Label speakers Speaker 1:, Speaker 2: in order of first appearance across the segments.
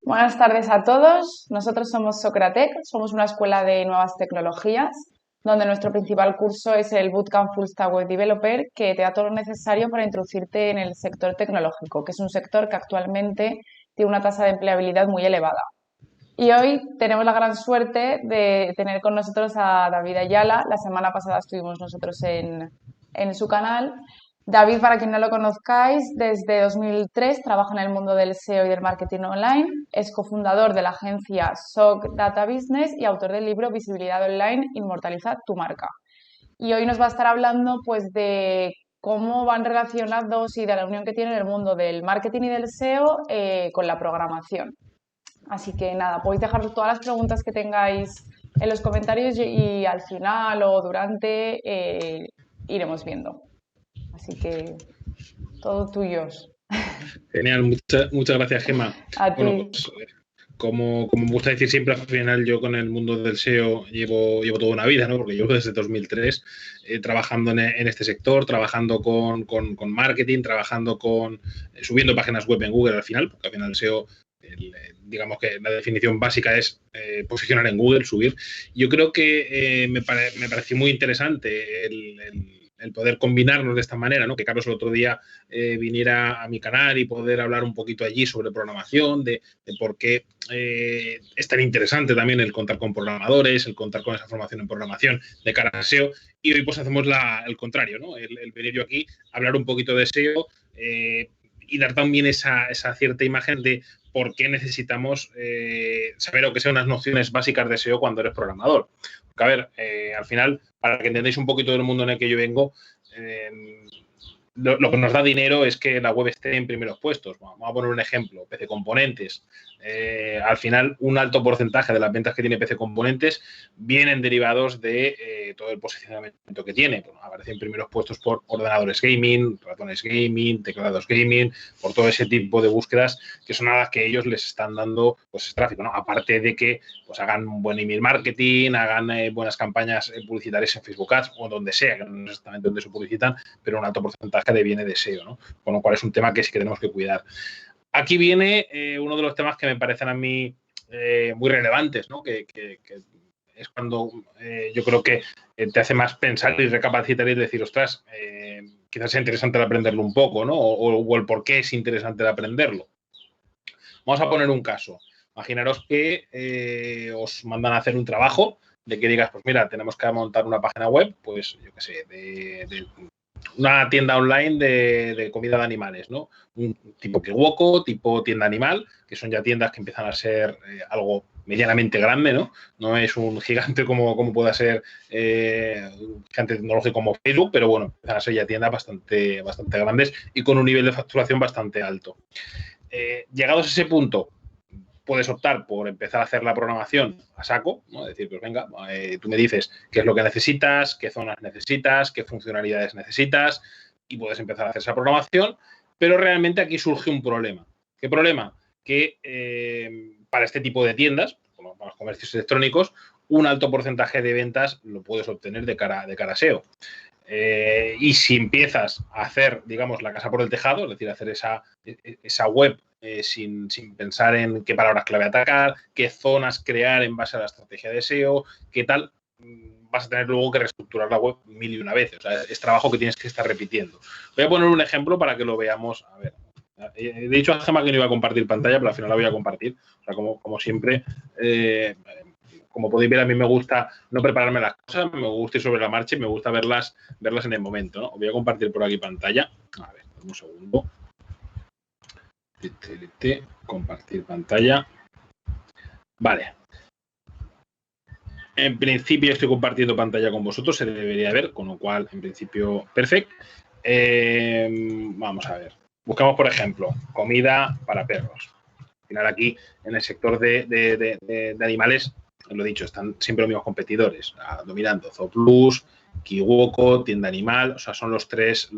Speaker 1: Buenas tardes a todos. Nosotros somos Socratec, somos una escuela de nuevas tecnologías, donde nuestro principal curso es el Bootcamp Full Stack Web Developer, que te da todo lo necesario para introducirte en el sector tecnológico, que es un sector que actualmente tiene una tasa de empleabilidad muy elevada. Y hoy tenemos la gran suerte de tener con nosotros a David Ayala. La semana pasada estuvimos nosotros en su canal. David, para quien no lo conozcáis, desde 2003 trabaja en el mundo del SEO y del marketing online. Es cofundador de la agencia SOC Data Business y autor del libro Visibilidad Online, Inmortaliza tu marca. Y hoy nos va a estar hablando pues de cómo van relacionados y de la unión que tiene el mundo del marketing y del SEO con la programación. Así que nada, podéis dejar todas las preguntas que tengáis en los comentarios y al final o durante iremos viendo. Así que todo tuyos.
Speaker 2: Genial, muchas gracias, Gemma.
Speaker 1: A ti.
Speaker 2: Bueno, pues como me gusta decir siempre, al final yo con el mundo del SEO llevo toda una vida, ¿no? Porque llevo desde 2003 trabajando en este sector, trabajando con marketing, trabajando subiendo páginas web en Google al final, porque al final el SEO, digamos que la definición básica es posicionar en Google, subir. Yo creo que me pareció muy interesante el poder combinarnos de esta manera, ¿no? Que Carlos el otro día viniera a mi canal y poder hablar un poquito allí sobre programación, de por qué es tan interesante también el contar con programadores, el contar con esa formación en programación de cara a SEO. Y hoy pues hacemos el contrario, ¿no? El venir yo aquí a hablar un poquito de SEO y dar también esa cierta imagen de por qué necesitamos saber o que sean unas nociones básicas de SEO cuando eres programador. Porque, a ver, al final, para que entendáis un poquito del mundo en el que yo vengo, lo que nos da dinero es que la web esté en primeros puestos. Vamos a poner un ejemplo, PC Componentes. Al final, un alto porcentaje de las ventas que tiene PC Componentes vienen derivados de todo el posicionamiento que tiene. Bueno, aparece en primeros puestos por ordenadores gaming, ratones gaming, teclados gaming, por todo ese tipo de búsquedas que son a las que ellos les están dando pues, tráfico, ¿no? Aparte de que pues, hagan un buen email marketing, hagan buenas campañas publicitarias en Facebook Ads o donde sea, que no es exactamente donde se publicitan, pero un alto porcentaje viene de SEO, ¿no? Con lo cual es un tema que sí que tenemos que cuidar. Aquí viene uno de los temas que me parecen a mí muy relevantes, ¿no? Que es cuando yo creo que te hace más pensar y recapacitar y decir, ostras, quizás sea interesante aprenderlo un poco, ¿no? O el por qué es interesante aprenderlo. Vamos a poner un caso. Imaginaros que os mandan a hacer un trabajo de que digas, pues mira, tenemos que montar una página web, pues yo qué sé, de una tienda online de comida de animales, ¿no? Un tipo Kiwoko, tipo tienda animal, que son ya tiendas que empiezan a ser algo medianamente grande, ¿no? No es un gigante como pueda ser un gigante tecnológico como Facebook, pero bueno, empiezan a ser ya tiendas bastante grandes y con un nivel de facturación bastante alto. Llegados a ese punto, puedes optar por empezar a hacer la programación a saco, ¿no? Es decir, pues venga, tú me dices qué es lo que necesitas, qué zonas necesitas, qué funcionalidades necesitas y puedes empezar a hacer esa programación, pero realmente aquí surge un problema. ¿Qué problema? Que para este tipo de tiendas, como para los comercios electrónicos, un alto porcentaje de ventas lo puedes obtener de cara a SEO. Y si empiezas a hacer, digamos, la casa por el tejado, es decir, hacer esa web sin pensar en qué palabras clave atacar, qué zonas crear en base a la estrategia de SEO, qué tal, vas a tener luego que reestructurar la web 1001 veces. O sea, es trabajo que tienes que estar repitiendo. Voy a poner un ejemplo para que lo veamos. A ver, he dicho a Gemma que no iba a compartir pantalla, pero al final la voy a compartir. O sea, como siempre, como podéis ver, a mí me gusta no prepararme las cosas, me gusta ir sobre la marcha y me gusta verlas en el momento, ¿no? Voy a compartir por aquí pantalla. A ver, un segundo. Compartir pantalla. Vale. En principio estoy compartiendo pantalla con vosotros, se debería ver, con lo cual, en principio, perfecto. Vamos a ver. Buscamos, por ejemplo, comida para perros. Al final aquí, en el sector de animales, lo he dicho, están siempre los mismos competidores, dominando Zooplus, Kiwoko, Tienda Animal, o sea, son los tres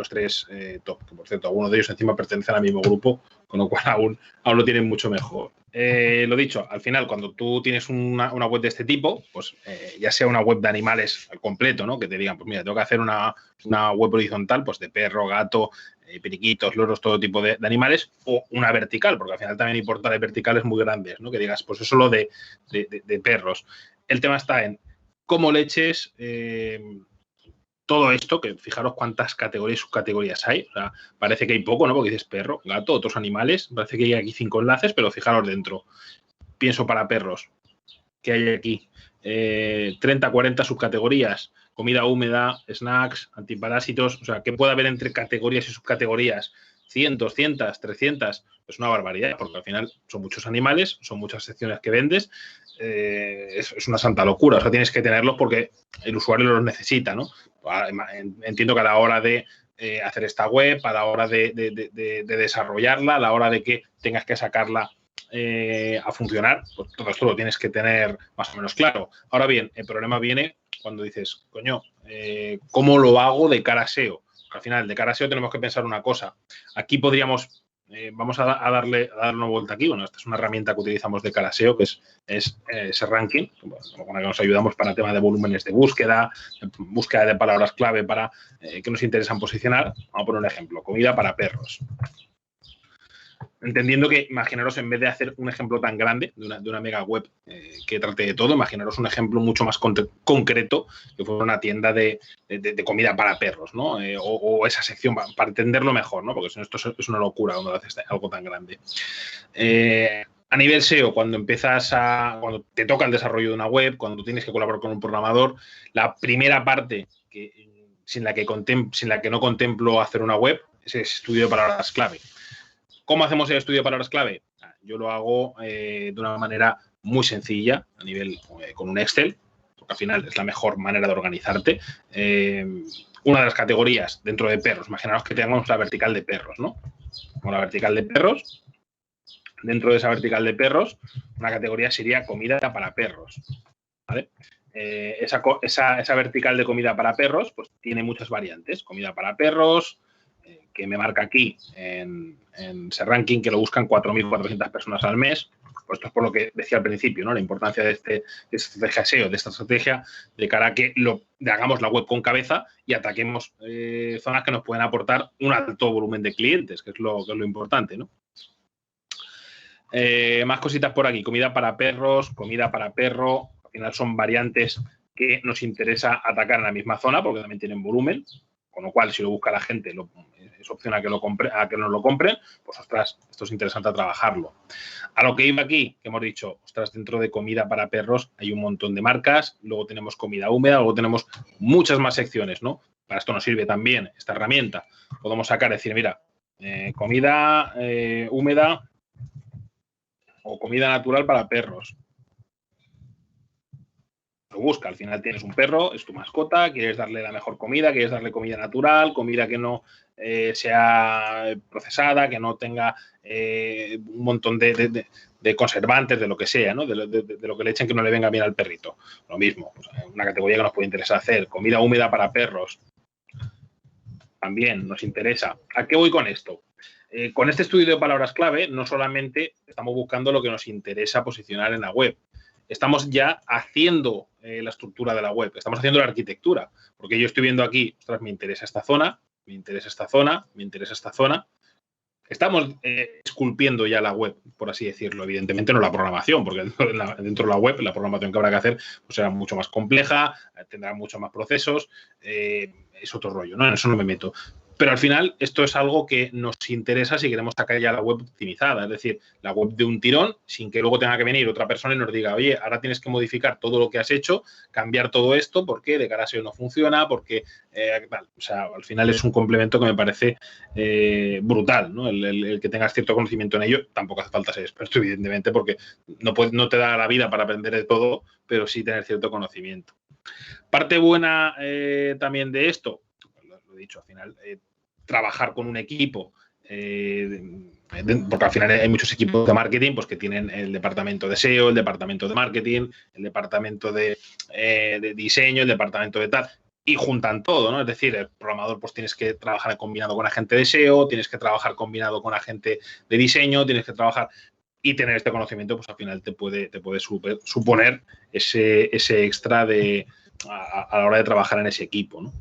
Speaker 2: top, que por cierto, algunos de ellos encima pertenecen al mismo grupo, con lo cual aún lo tienen mucho mejor. Lo dicho, al final, cuando tú tienes una web de este tipo, pues ya sea una web de animales al completo, ¿no? Que te digan, pues mira, tengo que hacer una web horizontal, pues de perro, gato, periquitos, loros, todo tipo de animales, o una vertical, porque al final también hay portales verticales muy grandes, ¿no? Que digas, pues eso lo de perros. El tema está en cómo leches todo esto, que fijaros cuántas categorías y subcategorías hay. O sea, parece que hay poco, ¿no? Porque dices perro, gato, otros animales. Parece que hay aquí 5 enlaces, pero fijaros dentro. Pienso para perros, que hay aquí 30, 40 subcategorías. Comida húmeda, snacks, antiparásitos. O sea, ¿qué puede haber entre categorías y subcategorías? 100, 200, 300. Es una barbaridad, porque al final son muchos animales, son muchas secciones que vendes. Es una santa locura. O sea, tienes que tenerlos porque el usuario los necesita, ¿no? Entiendo que a la hora de hacer esta web, a la hora de desarrollarla, a la hora de que tengas que sacarla a funcionar, pues todo esto lo tienes que tener más o menos claro. Ahora bien, el problema viene cuando dices, coño, ¿cómo lo hago de cara a SEO? Porque al final, de cara a SEO tenemos que pensar una cosa. Aquí podríamos, vamos a darle una vuelta aquí. Bueno, esta es una herramienta que utilizamos de cara a SEO, que es ese ranking, con la que nos ayudamos para el tema de volúmenes de búsqueda de palabras clave para que nos interesan posicionar. Vamos a poner un ejemplo, comida para perros. Entendiendo que, imaginaros, en vez de hacer un ejemplo tan grande de una mega web que trate de todo, imaginaros un ejemplo mucho más concreto, que fuera una tienda de comida para perros, ¿no? O esa sección, para entenderlo mejor, ¿no? Porque si no, esto es una locura cuando haces algo tan grande. A nivel SEO, cuando te toca el desarrollo de una web, cuando tienes que colaborar con un programador, la primera parte sin la que no contemplo hacer una web es el estudio de palabras clave. ¿Cómo hacemos el estudio de palabras clave? Yo lo hago de una manera muy sencilla, a nivel con un Excel, porque al final es la mejor manera de organizarte. Una de las categorías dentro de perros, imaginaos que tengamos la vertical de perros, ¿no? Como la vertical de perros, dentro de esa vertical de perros, una categoría sería comida para perros, ¿vale? Esa vertical de comida para perros, pues tiene muchas variantes. Comida para perros, que me marca aquí en ese ranking, que lo buscan 4.400 personas al mes. Pues esto es por lo que decía al principio, ¿no? La importancia de esta estrategia SEO, de esta estrategia de cara a que hagamos la web con cabeza y ataquemos zonas que nos pueden aportar un alto volumen de clientes, que es lo importante, ¿no? Más cositas por aquí. Comida para perros, comida para perro. Al final son variantes que nos interesa atacar en la misma zona porque también tienen volumen. Con lo cual, si lo busca la gente, es opción a que nos lo compren. Pues, ostras, esto es interesante a trabajarlo. A lo que iba aquí, que hemos dicho, ostras, dentro de comida para perros hay un montón de marcas. Luego tenemos comida húmeda, luego tenemos muchas más secciones, ¿no? Para esto nos sirve también esta herramienta. Podemos sacar, decir, mira, comida húmeda o comida natural para perros. Lo busca, al final tienes un perro, es tu mascota, quieres darle la mejor comida, quieres darle comida natural, comida que no sea procesada, que no tenga un montón de conservantes, de lo que sea, ¿no? De lo que le echen que no le venga bien al perrito. Lo mismo, pues, una categoría que nos puede interesar hacer, comida húmeda para perros. También nos interesa. ¿A qué voy con esto? Con este estudio de palabras clave, no solamente estamos buscando lo que nos interesa posicionar en la web, estamos ya haciendo la estructura de la web, estamos haciendo la arquitectura, porque yo estoy viendo aquí, ostras, me interesa esta zona, me interesa esta zona, me interesa esta zona. Estamos esculpiendo ya la web, por así decirlo. Evidentemente no la programación, porque dentro de la web la programación que habrá que hacer pues será mucho más compleja, tendrá muchos más procesos, es otro rollo, ¿no? En eso no me meto. Pero al final esto es algo que nos interesa si queremos sacar ya la web optimizada, es decir, la web de un tirón, sin que luego tenga que venir otra persona y nos diga, oye, ahora tienes que modificar todo lo que has hecho, cambiar todo esto, porque de cara a SEO no funciona, porque o sea, al final es un complemento que me parece brutal, ¿no? El que tengas cierto conocimiento en ello. Tampoco hace falta ser experto, evidentemente, porque no te da la vida para aprender de todo, pero sí tener cierto conocimiento. Parte buena también de esto, lo he dicho, al final, trabajar con un equipo, porque al final hay muchos equipos de marketing pues que tienen el departamento de SEO, el departamento de marketing, el departamento de diseño, el departamento de tal, y juntan todo, ¿no? Es decir, el programador pues tienes que trabajar combinado con agente de SEO, tienes que trabajar combinado con agente de diseño, tienes que trabajar... y tener este conocimiento, pues al final te puede suponer ese extra a la hora de trabajar en ese equipo, ¿no?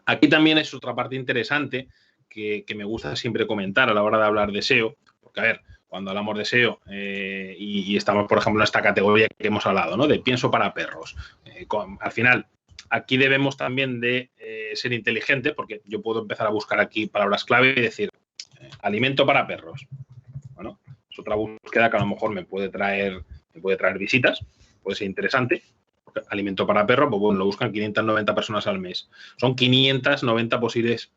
Speaker 2: Aquí también es otra parte interesante que me gusta siempre comentar a la hora de hablar de SEO, porque a ver, cuando hablamos de SEO y estamos, por ejemplo, en esta categoría que hemos hablado, ¿no? De pienso para perros. Al final, aquí debemos también de ser inteligentes, porque yo puedo empezar a buscar aquí palabras clave y decir alimento para perros. Bueno, es otra búsqueda que a lo mejor me puede traer visitas, puede ser interesante. Alimento para perros, pues bueno, lo buscan 590 personas al mes. Son 590 posibles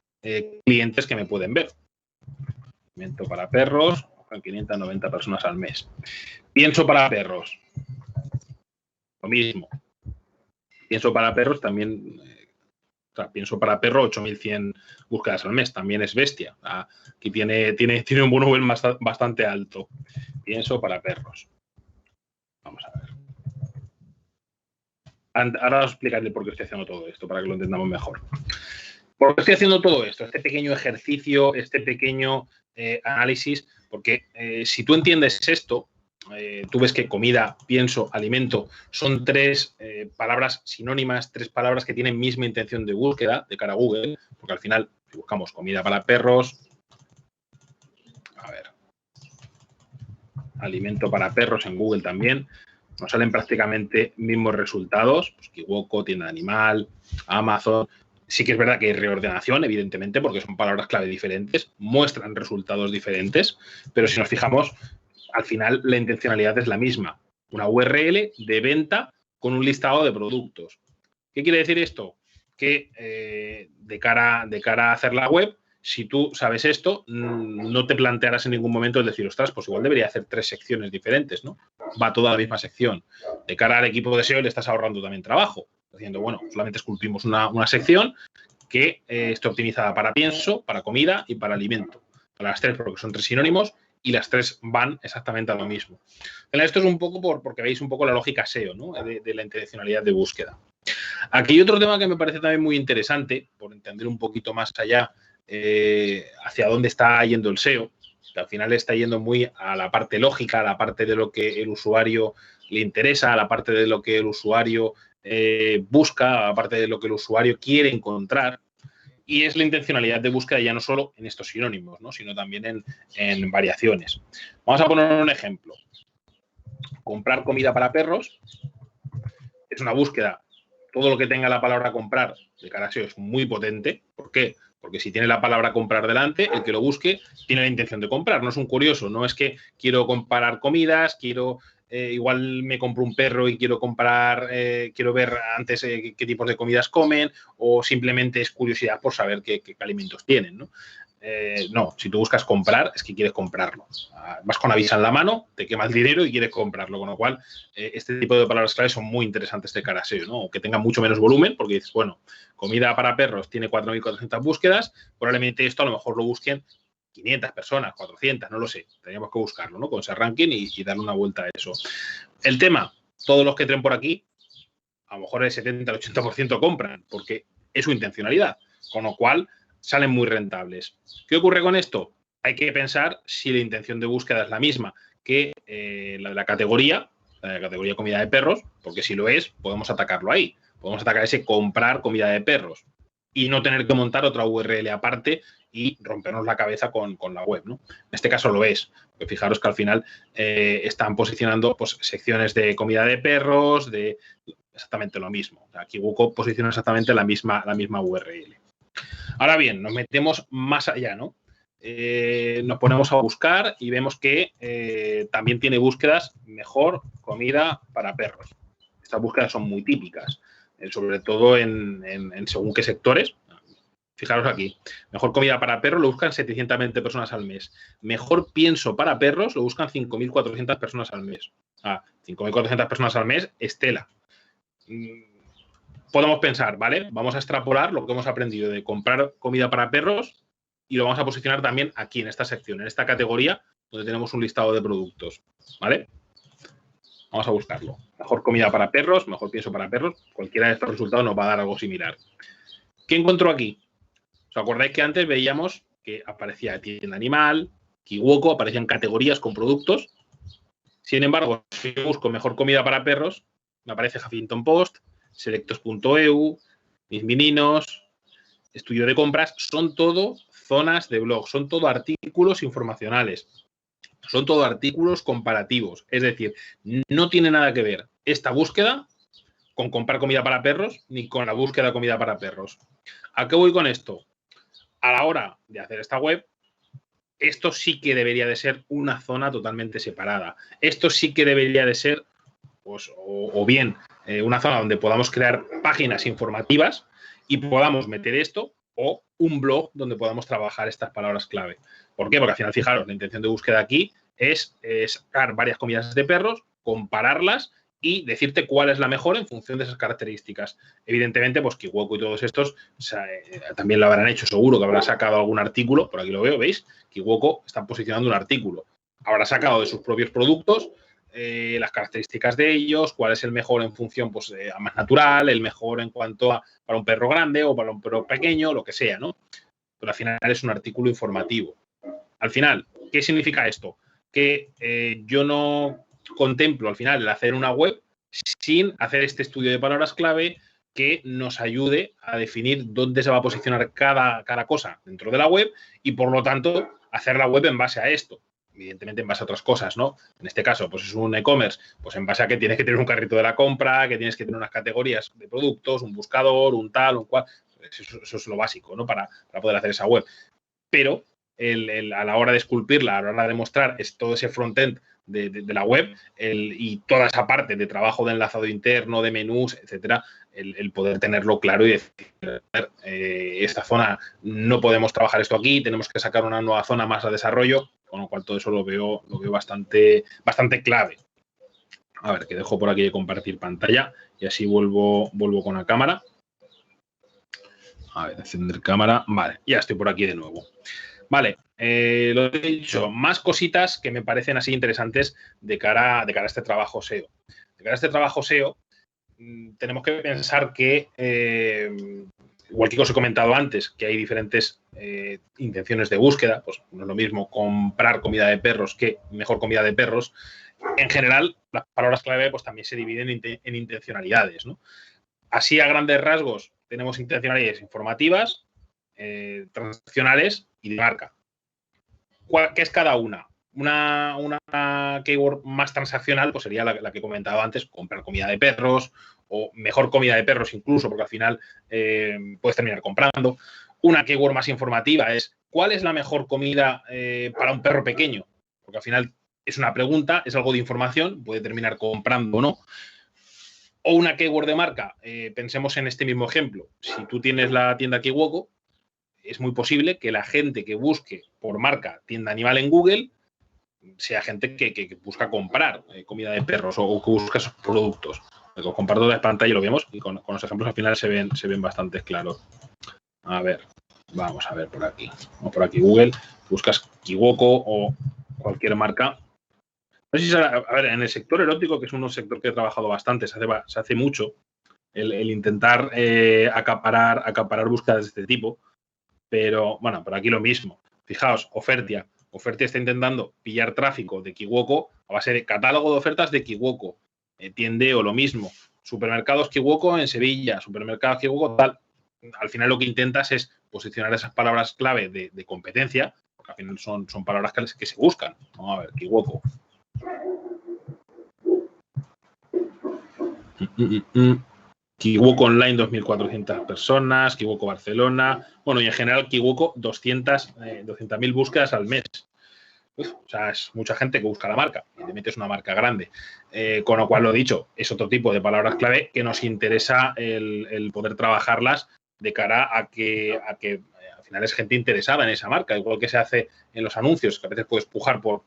Speaker 2: clientes que me pueden ver. Alimento para perros, 590 personas al mes. Pienso para perros. Lo mismo. Pienso para perros también. Pienso para perro, 8.100 búsquedas al mes. También es bestia. Aquí tiene un volumen bastante alto. Pienso para perros. Vamos a ver. Ahora os explicaré por qué estoy haciendo todo esto, para que lo entendamos mejor. ¿Por qué estoy haciendo todo esto? Este pequeño ejercicio, este pequeño análisis, porque si tú entiendes esto, tú ves que comida, pienso, alimento, son tres palabras sinónimas, tres palabras que tienen misma intención de búsqueda de cara a Google, porque al final, si buscamos comida para perros, a ver, alimento para perros en Google también, nos salen prácticamente mismos resultados, pues Kiwoko, tienda animal, Amazon. Sí que es verdad que hay reordenación, evidentemente, porque son palabras clave diferentes, muestran resultados diferentes, pero si nos fijamos, al final la intencionalidad es la misma. Una URL de venta con un listado de productos. ¿Qué quiere decir esto? Que de cara a hacer la web, si tú sabes esto, no te plantearás en ningún momento el decir, ostras, pues igual debería hacer 3 secciones diferentes, ¿no? Va toda la misma sección. De cara al equipo de SEO le estás ahorrando también trabajo, diciendo, bueno, solamente esculpimos una sección que esté optimizada para pienso, para comida y para alimento. Para las 3, porque son 3 sinónimos y las 3 van exactamente a lo mismo. Esto es un poco porque veis un poco la lógica SEO, ¿no? De la intencionalidad de búsqueda. Aquí hay otro tema que me parece también muy interesante, por entender un poquito más allá hacia dónde está yendo el SEO, que al final está yendo muy a la parte lógica, a la parte de lo que el usuario le interesa, a la parte de lo que el usuario busca, a la parte de lo que el usuario quiere encontrar. Y es la intencionalidad de búsqueda ya no solo en estos sinónimos, ¿no? Sino también en variaciones. Vamos a poner un ejemplo. Comprar comida para perros es una búsqueda. Todo lo que tenga la palabra comprar de cara a SEO es muy potente. ¿Por qué? Porque si tiene la palabra comprar delante, el que lo busque tiene la intención de comprar. No es un curioso, no es que quiero comparar comidas, igual me compro un perro y quiero comprar, quiero ver antes qué tipos de comidas comen, o simplemente es curiosidad por saber qué alimentos tienen, ¿no? No, si tú buscas comprar, es que quieres comprarlo. Vas con Avisa en la mano, te quema el dinero y quieres comprarlo. Con lo cual, este tipo de palabras clave son muy interesantes de cara a SEO, ¿no? Aunque tenga mucho menos volumen, porque dices, bueno, comida para perros tiene 4.400 búsquedas, probablemente esto a lo mejor lo busquen 500 personas, 400, no lo sé. Teníamos que buscarlo, ¿no? Con ese ranking y darle una vuelta a eso. El tema, todos los que entren por aquí, a lo mejor el 70, el 80% compran, porque es su intencionalidad. Con lo cual, salen muy rentables. ¿Qué ocurre con esto? Hay que pensar si la intención de búsqueda es la misma que la de la categoría comida de perros, porque si lo es, podemos atacarlo ahí. Podemos atacar ese comprar comida de perros y no tener que montar otra URL aparte y rompernos la cabeza con la web, ¿no? En este caso lo es. Porque fijaros que al final están posicionando pues, secciones de comida de perros, de exactamente lo mismo. Aquí Kiwoko posiciona exactamente la misma URL. Ahora bien, nos metemos más allá, ¿no? Nos ponemos a buscar y vemos que también tiene búsquedas mejor comida para perros. Estas búsquedas son muy típicas, sobre todo en según qué sectores. Fijaros aquí, mejor comida para perros lo buscan 720 personas al mes. Mejor pienso para perros lo buscan 5.400 personas al mes. 5.400 personas al mes, Estela. Podemos pensar, ¿vale? Vamos a extrapolar lo que hemos aprendido de comprar comida para perros y lo vamos a posicionar también aquí, en esta sección, en esta categoría, donde tenemos un listado de productos, ¿vale? Vamos a buscarlo. Mejor comida para perros, mejor pienso para perros. Cualquiera de estos resultados nos va a dar algo similar. ¿Qué encontró aquí? ¿Os acordáis que antes veíamos que aparecía tienda animal, Kiwoko aparecían categorías con productos. Sin embargo, si busco mejor comida para perros, me aparece Huffington Post, selectos.eu, Mis Mininos, estudio de compras. Son todo zonas de blog, son todo artículos informacionales, son todo artículos comparativos. Es decir, no tiene nada que ver esta búsqueda con comprar comida para perros ni con la búsqueda de comida para perros. ¿A qué voy con esto? A la hora de hacer esta web, esto sí que debería de ser una zona totalmente separada. Esto sí que debería de ser, pues, o bien una zona donde podamos crear páginas informativas y podamos meter esto, o un blog donde podamos trabajar estas palabras clave. ¿Por qué? Porque al final, fijaros, la intención de búsqueda aquí es sacar varias comidas de perros, compararlas y decirte cuál es la mejor en función de esas características. Evidentemente, pues Kiwoko y todos estos, o sea, también lo habrán hecho, seguro que habrán sacado algún artículo, por aquí lo veo, ¿veis? Kiwoko está posicionando un artículo. Habrá sacado de sus propios productos las características de ellos, cuál es el mejor en función, pues, a más natural, el mejor en cuanto a para un perro grande o para un perro pequeño, lo que sea, ¿no? Pero al final es un artículo informativo. Al final, ¿qué significa esto? Que yo no contemplo al final el hacer una web sin hacer este estudio de palabras clave que nos ayude a definir dónde se va a posicionar cada cosa dentro de la web y, por lo tanto, hacer la web en base a esto. Evidentemente, en base a otras cosas, ¿no? En este caso, pues es un e-commerce, pues en base a que tienes que tener un carrito de la compra, que tienes que tener unas categorías de productos, un buscador, un tal, un cual. Eso es lo básico, ¿no? Para poder hacer esa web. Pero a la hora de esculpirla, a la hora de mostrar todo ese frontend de la web y toda esa parte de trabajo de enlazado interno, de menús, etcétera, el poder tenerlo claro y decir, esta zona no podemos trabajar esto aquí, tenemos que sacar una nueva zona más a desarrollo, con lo cual todo eso lo veo bastante clave. A ver, que dejo por aquí de compartir pantalla y así vuelvo con la cámara. A ver, encender cámara. Vale, ya estoy por aquí de nuevo. Vale, lo he dicho, más cositas que me parecen así interesantes de cara a este trabajo SEO. De cara a este trabajo SEO, tenemos que pensar que, igual que os he comentado antes, que hay diferentes intenciones de búsqueda, pues no es lo mismo comprar comida de perros que mejor comida de perros. En general, las palabras clave pues también se dividen en intencionalidades, ¿no? Así, a grandes rasgos, tenemos intencionalidades informativas, transaccionales y de marca. ¿Qué es cada una? Una keyword más transaccional pues sería la que he comentado antes, comprar comida de perros o mejor comida de perros incluso, porque al final puedes terminar comprando. Una keyword más informativa es ¿cuál es la mejor comida para un perro pequeño? Porque al final es una pregunta, es algo de información, puede terminar comprando o no. O una keyword de marca, pensemos en este mismo ejemplo. Si tú tienes la tienda Kiwoko, es muy posible que la gente que busque por marca tienda animal en Google sea gente que busca comprar comida de perros o que busca esos productos. Os comparto la pantalla y lo vemos y con los ejemplos al final se ven bastante claros. A ver, vamos a ver por aquí. O por aquí Google, buscas Kiwoko o cualquier marca. No sé si, a ver, en el sector erótico, que es un sector que he trabajado bastante, se hace mucho, el intentar acaparar búsquedas de este tipo. Pero, bueno, por aquí lo mismo. Fijaos, Ofertia. Ofertia está intentando pillar tráfico de Kiwoko a base de catálogo de ofertas de Kiwoko. Tiendeo, lo mismo. Supermercados Kiwoko en Sevilla, supermercados Kiwoko tal. Al final lo que intentas es posicionar esas palabras clave de competencia, porque al final son palabras que se buscan. Vamos a ver, Kiwoko. Kiwoko Online, 2.400 personas, Kiwoko Barcelona, bueno, y en general Kiwoko 200.000 búsquedas al mes. O sea, es mucha gente que busca la marca, evidentemente es una marca grande. Con lo cual, lo dicho, es otro tipo de palabras clave que nos interesa el poder trabajarlas de cara a que al final es gente interesada en esa marca, igual que se hace en los anuncios, que a veces puedes pujar por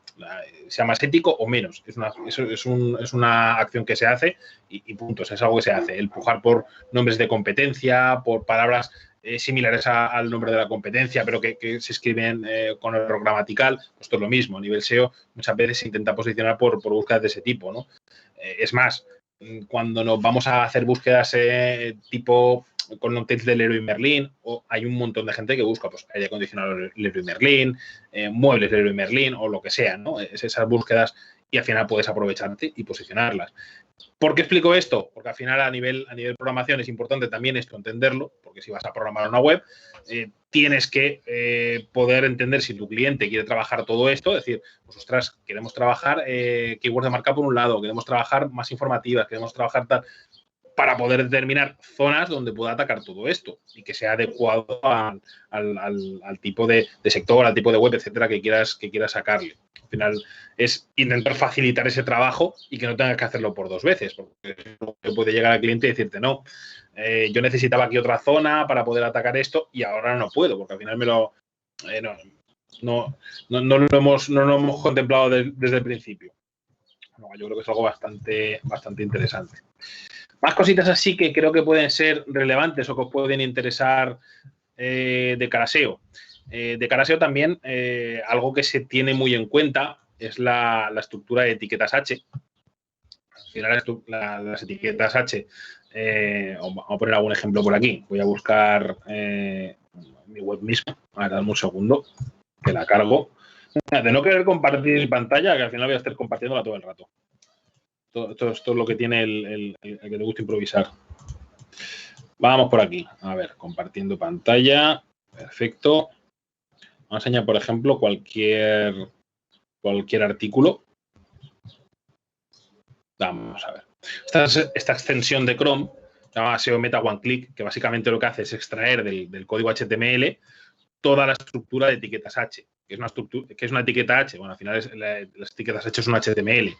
Speaker 2: sea más ético o menos. Es una acción que se hace y punto, es algo que se hace. El pujar por nombres de competencia, por palabras similares al nombre de la competencia, pero que se escriben con error gramatical, pues esto es lo mismo. A nivel SEO muchas veces se intenta posicionar por búsquedas de ese tipo, ¿no? Es más, cuando nos vamos a hacer búsquedas tipo connotes de Leroy Merlin, o hay un montón de gente que busca pues aire acondicionado Leroy Merlin, muebles Leroy Merlin o lo que sea, ¿no? Es esas búsquedas y al final puedes aprovecharte y posicionarlas. ¿Por qué explico esto? Porque al final a nivel programación es importante también esto, entenderlo, porque si vas a programar una web, tienes que poder entender si tu cliente quiere trabajar todo esto, es decir, pues ostras, queremos trabajar keywords de marca por un lado, queremos trabajar más informativas, queremos trabajar tal, para poder determinar zonas donde pueda atacar todo esto y que sea adecuado al tipo de sector, al tipo de web, etcétera, que quieras sacarle. Al final es intentar facilitar ese trabajo y que no tengas que hacerlo por 2 veces, porque puede llegar al cliente y decirte, no, yo necesitaba aquí otra zona para poder atacar esto y ahora no puedo, porque al final no lo hemos contemplado desde el principio. No, yo creo que es algo bastante interesante. Más cositas así que creo que pueden ser relevantes o que os pueden interesar de cara a SEO. De cara a SEO también, algo que se tiene muy en cuenta es la estructura de etiquetas H. Al final, las etiquetas H, vamos a poner algún ejemplo por aquí. Voy a buscar mi web misma. A ver, dame un segundo, que la cargo. De no querer compartir pantalla, que al final voy a estar compartiéndola todo el rato. Esto es lo que tiene el que te gusta improvisar. Vamos por aquí. A ver, compartiendo pantalla. Perfecto. Vamos a enseñar, por ejemplo, cualquier artículo. Vamos a ver. Esta extensión de Chrome, llamada SEO Meta One Click, que básicamente lo que hace es extraer del código HTML toda la estructura de etiquetas H, que es una etiqueta H. Bueno, al final las etiquetas H son HTML.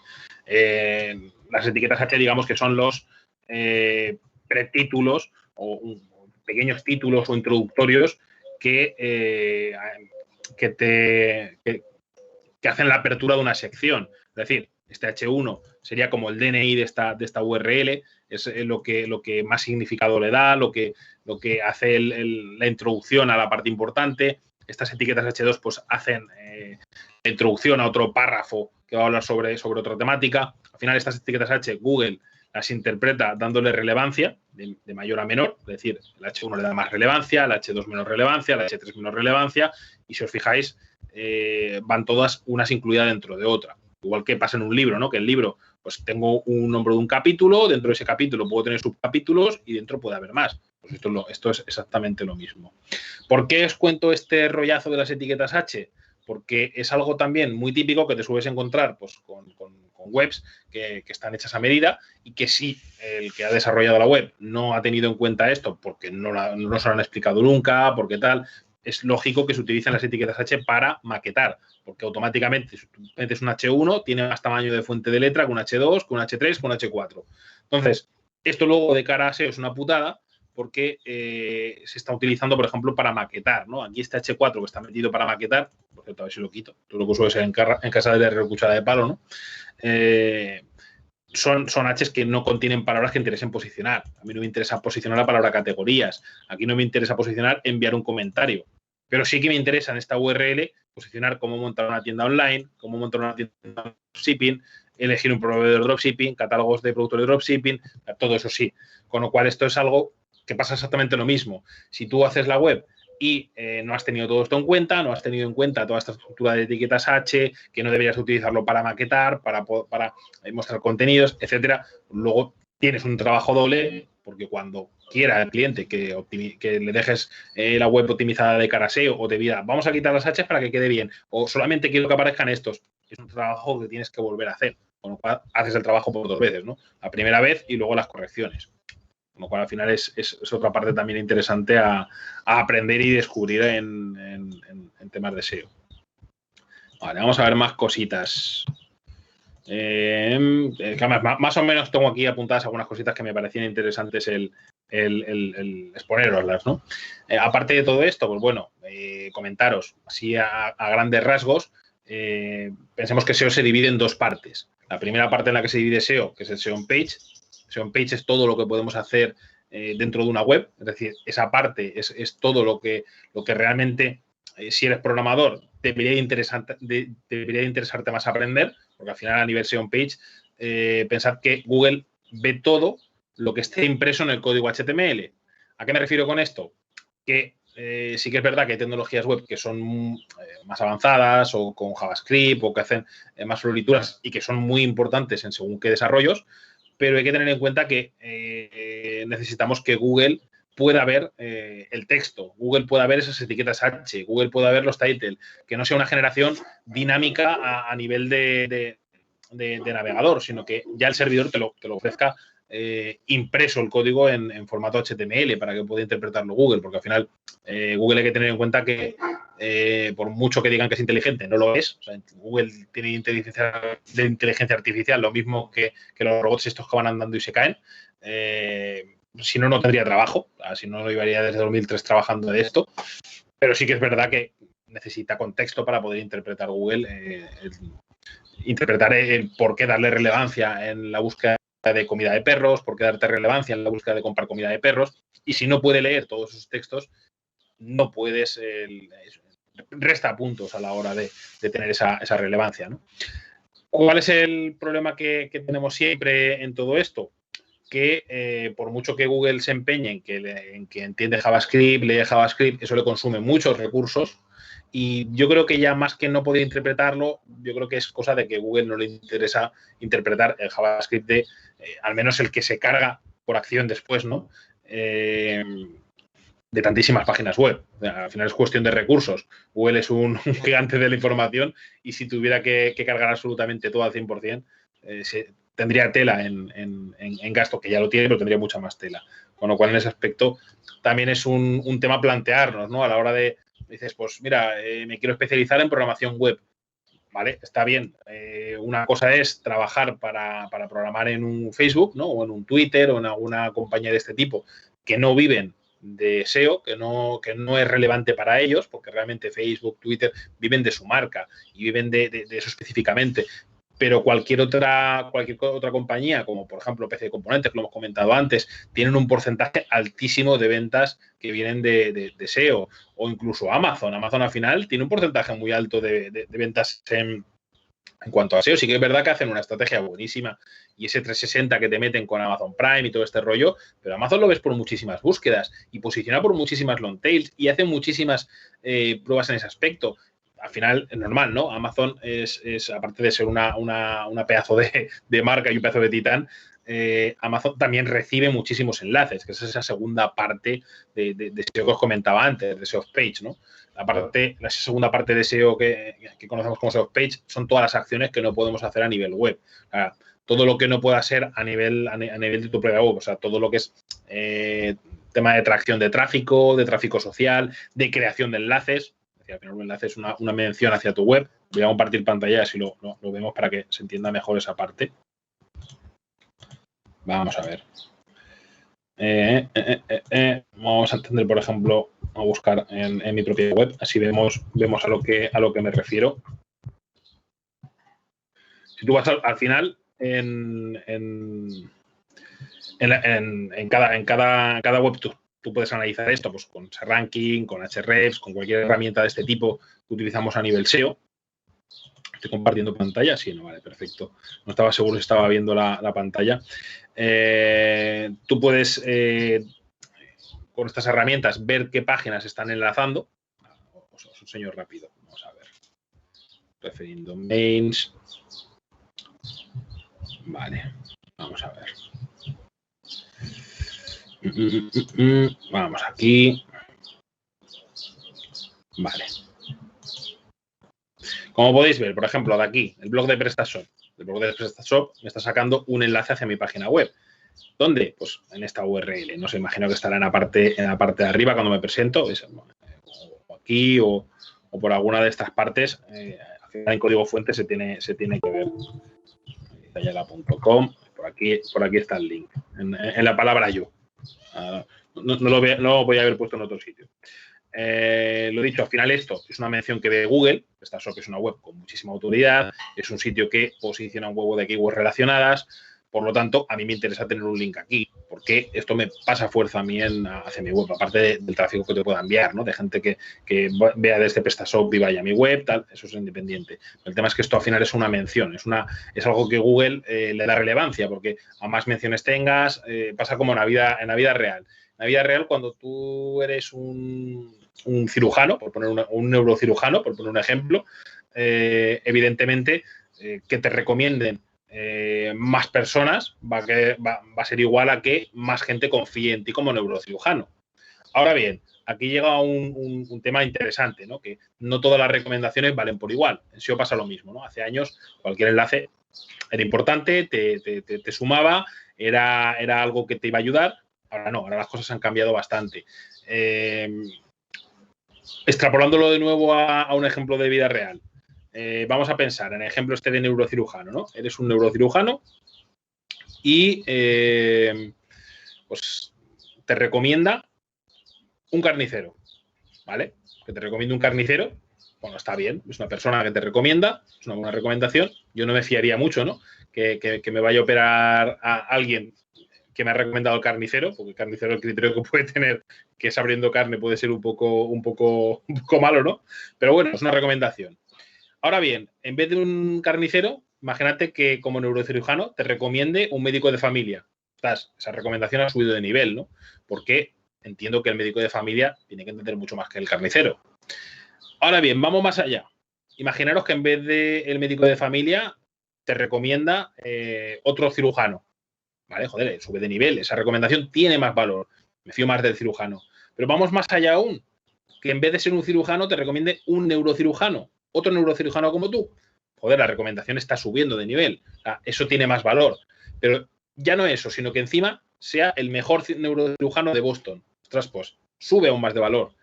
Speaker 2: Las etiquetas H, digamos que son los pretítulos o pequeños títulos o introductorios que hacen la apertura de una sección. Es decir, este H1 sería como el DNI de esta URL, es lo que más significado le da, lo que hace la introducción a la parte importante. Estas etiquetas H2 pues hacen la introducción a otro párrafo que va a hablar sobre otra temática. Al final, estas etiquetas H, Google las interpreta dándole relevancia de mayor a menor, es decir, el H1 le da más relevancia, el H2 menos relevancia, el H3 menos relevancia, y si os fijáis, van todas unas incluidas dentro de otra. Igual que pasa en un libro, ¿no? Que el libro, pues tengo un nombre de un capítulo, dentro de ese capítulo puedo tener subcapítulos y dentro puede haber más. Pues esto es exactamente lo mismo. ¿Por qué os cuento este rollazo de las etiquetas H? Porque es algo también muy típico que te sueles encontrar pues, con webs que están hechas a medida y que si el que ha desarrollado la web no ha tenido en cuenta esto porque no se lo han explicado nunca, porque tal, es lógico que se utilicen las etiquetas H para maquetar, porque automáticamente si tú metes un H1 tiene más tamaño de fuente de letra que un H2, que un H3, que un H4. Entonces, esto luego de cara a SEO es una putada porque se está utilizando, por ejemplo, para maquetar, ¿no? Aquí este H4 que está metido para maquetar, por cierto, a ver si lo quito, todo lo que suele ser en casa de la cuchara de palo, ¿no? Son H's que no contienen palabras que interesen posicionar. A mí no me interesa posicionar la palabra categorías. Aquí no me interesa posicionar enviar un comentario. Pero sí que me interesa en esta URL posicionar cómo montar una tienda online, cómo montar una tienda de dropshipping, elegir un proveedor de dropshipping, catálogos de productos de dropshipping, todo eso sí. Con lo cual esto es algo que pasa exactamente lo mismo. Si tú haces la web y no has tenido todo esto en cuenta, no has tenido en cuenta toda esta estructura de etiquetas H, que no deberías utilizarlo para maquetar, para mostrar contenidos, etcétera, luego tienes un trabajo doble, porque cuando quiera el cliente que le dejes la web optimizada de cara a SEO o te diga, vamos a quitar las H para que quede bien, o solamente quiero que aparezcan estos, es un trabajo que tienes que volver a hacer, con lo cual haces el trabajo por 2 veces, ¿no? La primera vez y luego las correcciones. Con lo cual, al final, es otra parte también interesante a aprender y descubrir en temas de SEO. Vale, vamos a ver más cositas. Más o menos tengo aquí apuntadas algunas cositas que me parecían interesantes el exponeroslas, ¿no? Aparte de todo esto, pues bueno, comentaros así a grandes rasgos. Pensemos que SEO se divide en 2 partes. La primera parte en la que se divide SEO, que es el SEO on page. SEO on page es todo lo que podemos hacer dentro de una web, es decir, esa parte es todo lo que realmente, si eres programador, debería interesarte más aprender, porque al final a nivel SEO on page, pensad que Google ve todo lo que esté impreso en el código HTML. ¿A qué me refiero con esto? Que sí que es verdad que hay tecnologías web que son más avanzadas o con JavaScript o que hacen más florituras y que son muy importantes en según qué desarrollos, pero hay que tener en cuenta que necesitamos que Google pueda ver el texto, Google pueda ver esas etiquetas H, Google pueda ver los titles, que no sea una generación dinámica a nivel de navegador, sino que ya el servidor te lo ofrezca impreso el código en formato HTML para que pueda interpretarlo Google, porque al final Google hay que tener en cuenta que por mucho que digan que es inteligente, no lo es. O sea, Google tiene inteligencia artificial, lo mismo que los robots estos que van andando y se caen. Si no, no tendría trabajo. O sea, si no, lo llevaría desde 2003 trabajando de esto. Pero sí que es verdad que necesita contexto para poder interpretar Google, interpretar el por qué darle relevancia en la búsqueda de comida de perros, por qué darte relevancia en la búsqueda de comprar comida de perros. Y si no puede leer todos esos textos, no puedes, resta puntos a la hora de tener esa relevancia, ¿no? ¿Cuál es el problema que tenemos siempre en todo esto? Que por mucho que Google se empeñe en que entiende JavaScript, lee JavaScript, eso le consume muchos recursos. Y yo creo que ya más que no poder interpretarlo, yo creo que es cosa de que Google no le interesa interpretar el JavaScript al menos el que se carga por acción después, ¿no? De tantísimas páginas web. Al final es cuestión de recursos. Google es un gigante de la información y si tuviera que cargar absolutamente todo al 100%, tendría tela en gasto, que ya lo tiene, pero tendría mucha más tela. Con lo cual, en ese aspecto, también es un tema a plantearnos, ¿no? A la hora de, dices, pues mira, me quiero especializar en programación web. Vale, está bien. Una cosa es trabajar para programar en un Facebook, ¿no? O en un Twitter o en alguna compañía de este tipo que no viven de SEO, que no es relevante para ellos, porque realmente Facebook, Twitter viven de su marca y viven de eso específicamente. Pero cualquier otra compañía, como por ejemplo PC Componentes, que lo hemos comentado antes, tienen un porcentaje altísimo de ventas que vienen de SEO, o incluso Amazon. Amazon al final tiene un porcentaje muy alto de ventas en cuanto a SEO. Sí que es verdad que hacen una estrategia buenísima y ese 360 que te meten con Amazon Prime y todo este rollo, pero Amazon lo ves por muchísimas búsquedas y posiciona por muchísimas long tails y hace muchísimas pruebas en ese aspecto. Al final es normal, ¿no? Amazon es aparte de ser una pedazo de marca y un pedazo de titán, Amazon también recibe muchísimos enlaces, que es esa segunda parte de SEO que os comentaba antes, de SEO page, ¿no? La segunda parte de SEO que conocemos como SEO page son todas las acciones que no podemos hacer a nivel web. O sea, todo lo que no pueda ser a nivel de tu propia web, o sea, todo lo que es tema de tracción de tráfico social, de creación de enlaces. Al final un enlace es una mención hacia tu web. Voy a compartir pantalla así lo vemos para que se entienda mejor esa parte. Vamos a ver. Vamos a entender, por ejemplo, a buscar en mi propia web, así vemos a lo que me refiero. Si tú vas al final, en cada web tú puedes analizar esto pues con SERanking, con Ahrefs, con cualquier herramienta de este tipo que utilizamos a nivel SEO. Estoy compartiendo pantalla, sí, no, vale, perfecto. No estaba seguro si estaba viendo la pantalla. Tú puedes, con estas herramientas, ver qué páginas están enlazando. Os enseño rápido. Vamos a ver. Referring domains. Vale, vamos a ver. Vamos aquí. Vale. Como podéis ver, por ejemplo, de aquí, el blog de PrestaShop. El blog de PrestaShop me está sacando un enlace hacia mi página web. ¿Dónde? Pues en esta URL. No sé, imagino que estará en la parte de arriba cuando me presento. O aquí o por alguna de estas partes. Al final en código fuente se tiene que ver. Tayala.com. Por aquí está el link. En la palabra yo. No lo voy a haber puesto en otro sitio. Lo dicho, al final esto es una mención que ve Google. PrestaShop es una web con muchísima autoridad, es un sitio que posiciona un huevo de keywords relacionadas, por lo tanto, a mí me interesa tener un link aquí. porque esto me pasa fuerza a mí hacia mi web, aparte del tráfico que te pueda enviar, ¿no? De gente que vea desde PrestaShop y vaya a mi web, tal, eso es independiente. El tema es que esto al final es una mención, es algo que Google le da relevancia, porque a más menciones tengas, pasa como en la vida real. En la vida real, cuando tú eres un cirujano, un neurocirujano, por poner un ejemplo, evidentemente que te recomienden más personas va a ser igual a que más gente confíe en ti como neurocirujano. Ahora bien, aquí llega un tema interesante, ¿no? Que no todas las recomendaciones valen por igual. En SEO pasa lo mismo, ¿no? Hace años cualquier enlace era importante, te sumaba, era algo que te iba a ayudar. Ahora no, ahora las cosas han cambiado bastante. Extrapolándolo de nuevo a un ejemplo de vida real. Vamos a pensar en el ejemplo este de neurocirujano, ¿no? Eres un neurocirujano y pues te recomienda un carnicero, ¿vale? Que te recomienda un carnicero, bueno, está bien, es una persona que te recomienda, es una buena recomendación. Yo no me fiaría mucho, ¿no? Que me vaya a operar a alguien que me ha recomendado el carnicero, porque el carnicero, el criterio que puede tener, que es abriendo carne, puede ser un poco malo, ¿no? Pero bueno, es una recomendación. Ahora bien, en vez de un carnicero, imagínate que como neurocirujano te recomiende un médico de familia. Esa recomendación ha subido de nivel, ¿no? Porque entiendo que el médico de familia tiene que entender mucho más que el carnicero. Ahora bien, vamos más allá. Imaginaros que en vez del médico de familia te recomienda otro cirujano. ¿Vale? Joder, sube de nivel. Esa recomendación tiene más valor. Me fío más del cirujano. Pero vamos más allá aún. Que en vez de ser un cirujano te recomiende un neurocirujano. Otro neurocirujano como tú. Joder, la recomendación está subiendo de nivel. O sea, eso tiene más valor. Pero ya no eso, sino que encima sea el mejor neurocirujano de Boston. Ostras, pues sube aún más de valor.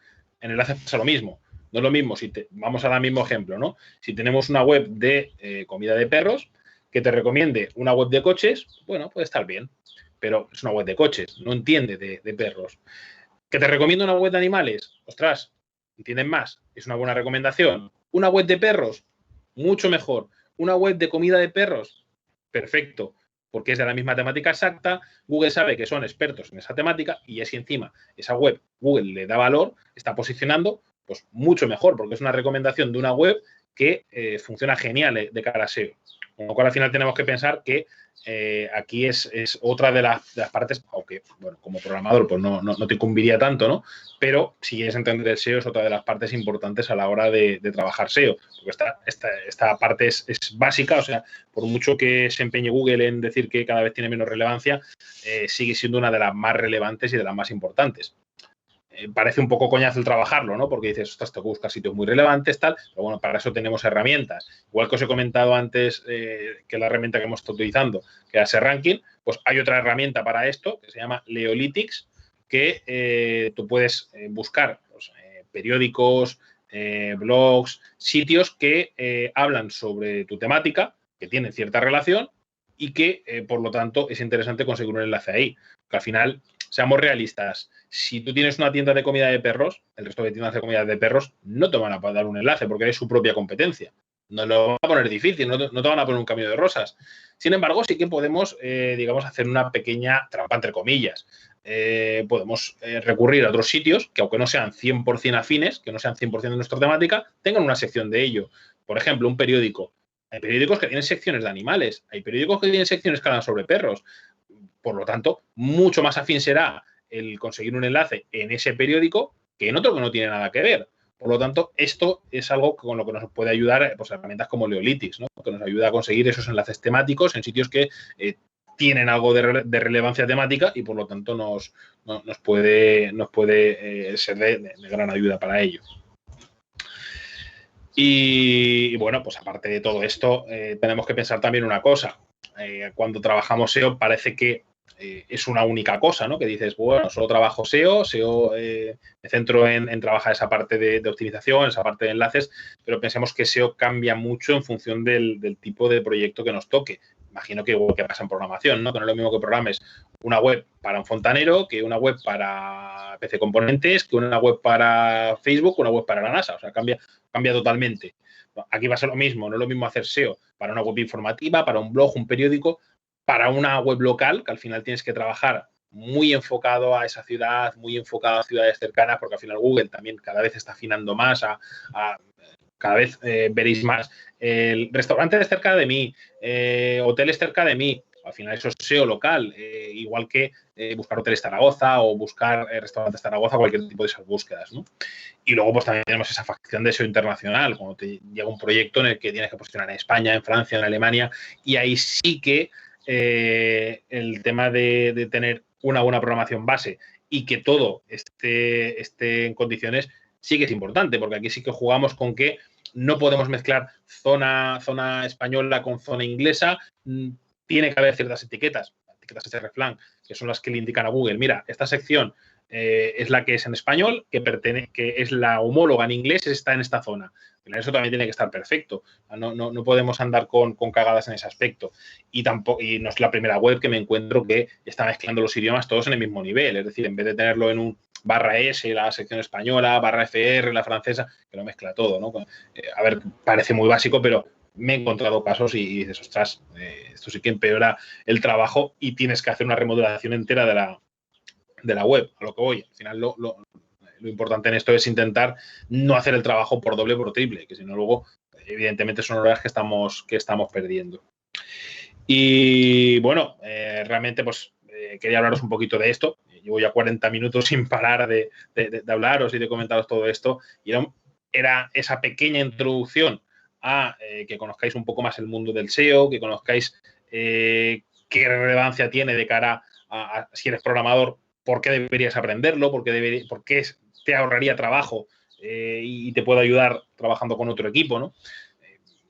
Speaker 2: En enlace pasa lo mismo. No es lo mismo si vamos al mismo ejemplo, ¿no? Si tenemos una web de comida de perros, que te recomiende una web de coches, bueno, puede estar bien, pero es una web de coches, no entiende de perros. ¿Que te recomiendo una web de animales? Ostras, entienden más, es una buena recomendación. ¿Una web de perros? Mucho mejor. ¿Una web de comida de perros? Perfecto, porque es de la misma temática exacta, Google sabe que son expertos en esa temática y así encima esa web Google le da valor, está posicionando pues mucho mejor, porque es una recomendación de una web que funciona genial de cara a SEO. Con lo cual, al final tenemos que pensar que aquí es otra de las partes, aunque, bueno, como programador pues no te incumbiría tanto, ¿no? Pero si quieres entender el SEO es otra de las partes importantes a la hora de trabajar SEO, porque esta parte es básica, o sea, por mucho que se empeñe Google en decir que cada vez tiene menos relevancia, sigue siendo una de las más relevantes y de las más importantes. Parece un poco coñazo el trabajarlo, ¿no? Porque dices, ostras, te buscas sitios muy relevantes, tal, pero bueno, para eso tenemos herramientas. Igual que os he comentado antes que la herramienta que hemos estado utilizando, que era SERranking, pues hay otra herramienta para esto que se llama Leolytics, que tú puedes buscar pues, periódicos, blogs, sitios que hablan sobre tu temática, que tienen cierta relación y que, por lo tanto, es interesante conseguir un enlace ahí. Que al final, seamos realistas, si tú tienes una tienda de comida de perros, el resto de tiendas de comida de perros no te van a dar un enlace porque es su propia competencia. No lo van a poner difícil, no te van a poner un camino de rosas. Sin embargo, sí que podemos, digamos, hacer una pequeña trampa, entre comillas. Podemos recurrir a otros sitios que, aunque no sean 100% afines, que no sean 100% de nuestra temática, tengan una sección de ello. Por ejemplo, un periódico. Hay periódicos que tienen secciones de animales, hay periódicos que tienen secciones que hablan sobre perros. Por lo tanto, mucho más afín será el conseguir un enlace en ese periódico que en otro que no tiene nada que ver. Por lo tanto, esto es algo con lo que nos puede ayudar pues, herramientas como Leolytics, ¿no? Que nos ayuda a conseguir esos enlaces temáticos en sitios que tienen algo de relevancia temática y por lo tanto nos puede ser de gran ayuda para ello. Y bueno, pues aparte de todo esto, tenemos que pensar también una cosa. Cuando trabajamos SEO parece que es una única cosa, ¿no? Que dices, bueno, solo trabajo SEO, me centro en trabajar esa parte de optimización, esa parte de enlaces, pero pensemos que SEO cambia mucho en función del tipo de proyecto que nos toque. Imagino que igual que pasa en programación, ¿no? Que no es lo mismo que programes una web para un fontanero, que una web para PC Componentes, que una web para Facebook, una web para la NASA. O sea, cambia totalmente. Aquí va a ser lo mismo, no es lo mismo hacer SEO para una web informativa, para un blog, un periódico, para una web local, que al final tienes que trabajar muy enfocado a esa ciudad, muy enfocado a ciudades cercanas, porque al final Google también cada vez está afinando más cada vez veréis más restaurantes cerca de mí, hoteles cerca de mí. Al final eso es SEO local, igual que buscar hoteles Zaragoza o buscar restaurantes Zaragoza, cualquier tipo de esas búsquedas, ¿no? Y luego pues también tenemos esa facción de SEO internacional, cuando te llega un proyecto en el que tienes que posicionar en España, en Francia, en Alemania, y ahí sí que el tema de tener una buena programación base y que todo esté en condiciones sí que es importante, porque aquí sí que jugamos con que no podemos mezclar zona española con zona inglesa. Tiene que haber ciertas etiquetas hreflang, que son las que le indican a Google, mira, esta sección es la que es en español, que es la homóloga en inglés, está en esta zona. Eso también tiene que estar perfecto. No podemos andar con cagadas en ese aspecto. Y no es la primera web que me encuentro que está mezclando los idiomas todos en el mismo nivel. Es decir, en vez de tenerlo en un /S, la sección española, /FR, la francesa, que lo mezcla todo, ¿no? A ver, parece muy básico, pero me he encontrado casos y dices, ostras, esto sí que empeora el trabajo y tienes que hacer una remodelación entera de la web, a lo que voy. Al final lo importante en esto es intentar no hacer el trabajo por doble o por triple, que si no luego, evidentemente, son horas que estamos perdiendo. Y bueno, realmente pues quería hablaros un poquito de esto. Llevo ya 40 minutos sin parar de hablaros y de comentaros todo esto. Y era esa pequeña introducción a que conozcáis un poco más el mundo del SEO, que conozcáis qué relevancia tiene de cara a si eres programador, por qué deberías aprenderlo, por qué te ahorraría trabajo y te puede ayudar trabajando con otro equipo, ¿no?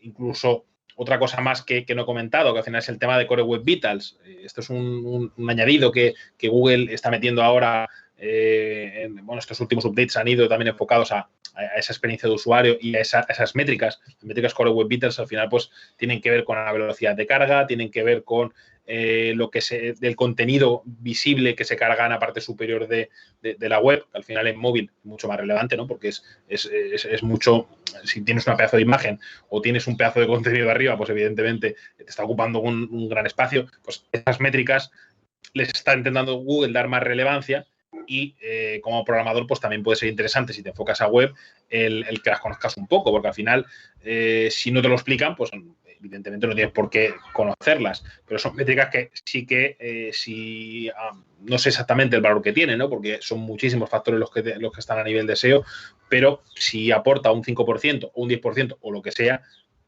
Speaker 2: Incluso otra cosa más que no he comentado, que al final es el tema de Core Web Vitals. Esto es un añadido que Google está metiendo ahora. Estos últimos updates han ido también enfocados a esa experiencia de usuario y a esas métricas. Las métricas Core Web Vitals al final pues tienen que ver con la velocidad de carga, tienen que ver con del contenido visible que se carga en la parte superior de la web, que al final en móvil es mucho más relevante, ¿no? Porque es mucho, si tienes una pedazo de imagen o tienes un pedazo de contenido arriba, pues evidentemente te está ocupando un gran espacio. Pues esas métricas les está intentando Google dar más relevancia y como programador pues también puede ser interesante si te enfocas a web el que las conozcas un poco, porque al final si no te lo explican, pues evidentemente no tienes por qué conocerlas, pero son métricas que sí que no sé exactamente el valor que tienen, ¿no? Porque son muchísimos factores los que están a nivel de SEO, pero si aporta un 5% o un 10% o lo que sea,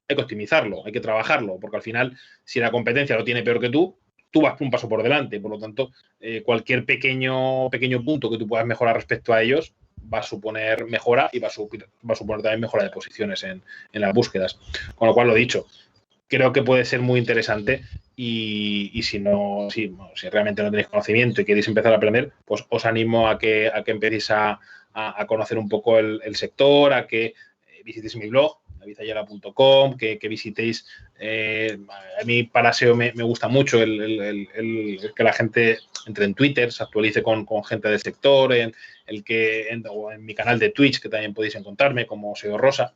Speaker 2: hay que optimizarlo, hay que trabajarlo, porque al final si la competencia lo tiene peor que tú vas un paso por delante. Por lo tanto, cualquier pequeño punto que tú puedas mejorar respecto a ellos va a suponer mejora y va a suponer también mejora de posiciones en las búsquedas. Con lo cual, lo dicho, creo que puede ser muy interesante y si realmente no tenéis conocimiento y queréis empezar a aprender, pues os animo a que empecéis a conocer un poco el sector, a que visitéis mi blog, avizayala.com, que visitéis. A mí para SEO me gusta mucho el que la gente entre en Twitter, se actualice con gente del sector, o en mi canal de Twitch, que también podéis encontrarme como SEO Rosa,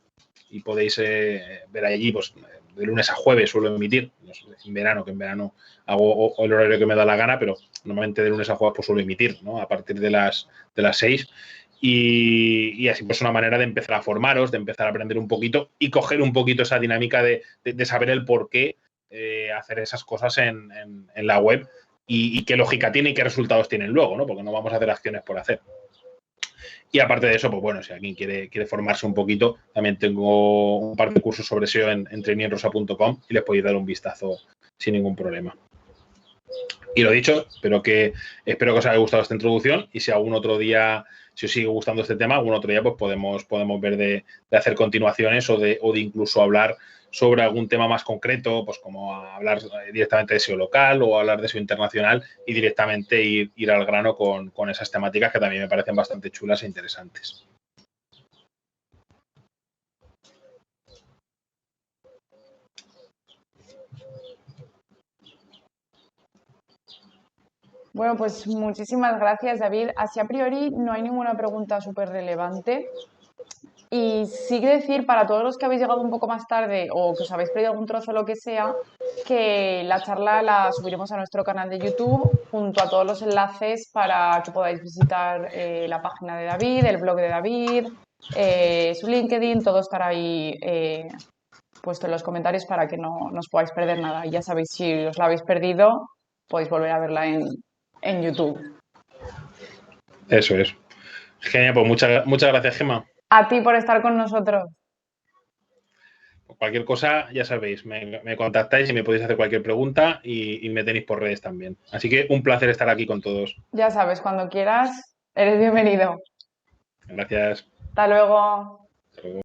Speaker 2: y podéis ver allí, pues de lunes a jueves suelo emitir, no sé, en verano, que en verano hago el horario que me da la gana, pero normalmente de lunes a jueves pues suelo emitir, ¿no? A partir de las 6. Y así pues una manera de empezar a formaros, de empezar a aprender un poquito y coger un poquito esa dinámica de saber el por qué hacer esas cosas en la web y qué lógica tiene y qué resultados tienen luego, ¿no? Porque no vamos a hacer acciones por hacer. Y aparte de eso, pues bueno, si alguien quiere formarse un poquito, también tengo un par de cursos sobre SEO en trainingrosa.com y les podéis dar un vistazo sin ningún problema. Y lo dicho, espero que os haya gustado esta introducción y si algún otro día, si os sigue gustando este tema, algún otro día pues podemos ver de hacer continuaciones o de incluso hablar sobre algún tema más concreto, pues como hablar directamente de SEO local o hablar de SEO internacional y directamente ir al grano con esas temáticas que también me parecen bastante chulas e interesantes.
Speaker 1: Bueno, pues muchísimas gracias, David. Así a priori no hay ninguna pregunta súper relevante. Y sí que decir para todos los que habéis llegado un poco más tarde o que os habéis perdido algún trozo o lo que sea, que la charla la subiremos a nuestro canal de YouTube junto a todos los enlaces para que podáis visitar la página de David, el blog de David, su LinkedIn, todo estará ahí puesto en los comentarios para que no os podáis perder nada. Y ya sabéis, si os la habéis perdido, podéis volver a verla en YouTube.
Speaker 2: Eso es. Genial, pues muchas gracias, Gemma.
Speaker 1: A ti por estar con nosotros.
Speaker 2: Cualquier cosa, ya sabéis, me contactáis y me podéis hacer cualquier pregunta y me tenéis por redes también. Así que un placer estar aquí con todos.
Speaker 1: Ya sabes, cuando quieras, eres bienvenido.
Speaker 2: Gracias.
Speaker 1: Hasta luego.
Speaker 2: Hasta luego.